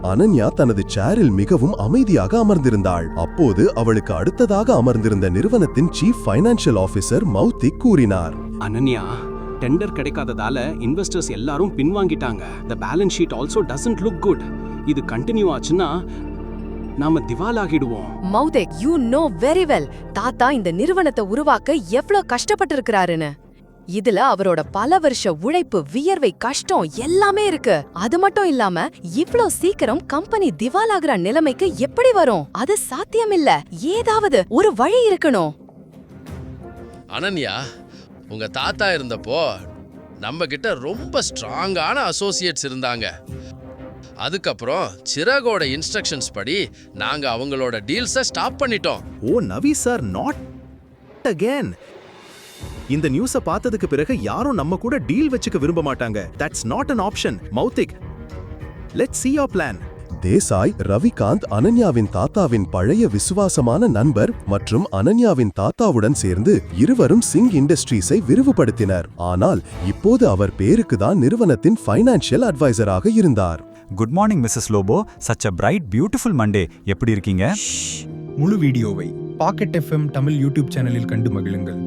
அனன்யா தனது சேரில் மிகவும் அமைதியாக அமர்ந்திருந்தாள். அப்போது அவளுக்கு அடுத்ததாக அமர்ந்திருந்த நிறுவனத்தின் சீஃப் ஃபைனான்சியல் ஆபீசர் மௌத்திக் கூறினார், அனன்யா, டெண்டர் கிடைக்காததால இன்வெஸ்டர்ஸ் எல்லாரும் பின்வாங்கிட்டாங்க. The balance sheet also doesn't look good. இது கண்டினியூ ஆச்சுன்னா நாம திவாலாகிடுவோம். மௌதேக், you know very well தாத்தா இந்த நிறுவனத்தை உருவாக்க எவ்வளவு கஷ்டப்பட்டு இருக்கிறாருன்னு. இதுல அவரோட பல வருஷ உழைப்பு, வியர்வை, கஷ்டம் எல்லாமே இருக்கு. அது மட்டும் இல்லாம இவ்ளோ சீக்கிரம் கம்பெனி திவாலாகிற நிலைமைக்கு எப்படி வரும்? அது சாத்தியமில்ல. ஏதாவது ஒரு வழி இருக்கணும். அனன்யா, உங்க தாத்தா இருந்தப்போ நம்ம கிட்ட ரொம்ப ஸ்ட்ராங்கான அசோசியேட்ஸ் இருந்தாங்க. அதுக்கப்புறம் சிராகோட இன்ஸ்ட்ரக்ஷன்ஸ் படி நாங்க அவங்களோட டீல்ஸை ஸ்டாப் பண்ணிட்டோம். ஓ நவி சார், நாட் அகேன். இந்த நியூஸை பார்த்ததுக்கு பிறகு யாரும் நம்ம கூட டீல் வச்சுக்க விரும்ப மாட்டாங்க. That's not an option. Mouthik, let's see your plan. Desai, Ravikanth அனன்யாவின் தாத்தாவின் பழைய விசுவாசமான நண்பர் மற்றும் அனன்யாவின் தாத்தாவுடன் சேர்ந்து இருவரும் சிங் இண்டஸ்ட்ரீஸை விரிவுபடுத்தினர். ஆனால் இப்போது அவர் பேருக்கு தான் நிறுவனத்தின் ஃபைனான்சியல் அட்வைசராக இருந்தார். Good morning missus Lobo. Such a bright beautiful Monday. எப்படி இருக்கீங்க? முழு வீடியோவை பாக்கெட் FM தமிழ் யூடியூப் சேனலில் கண்டு மகிழுங்கள்.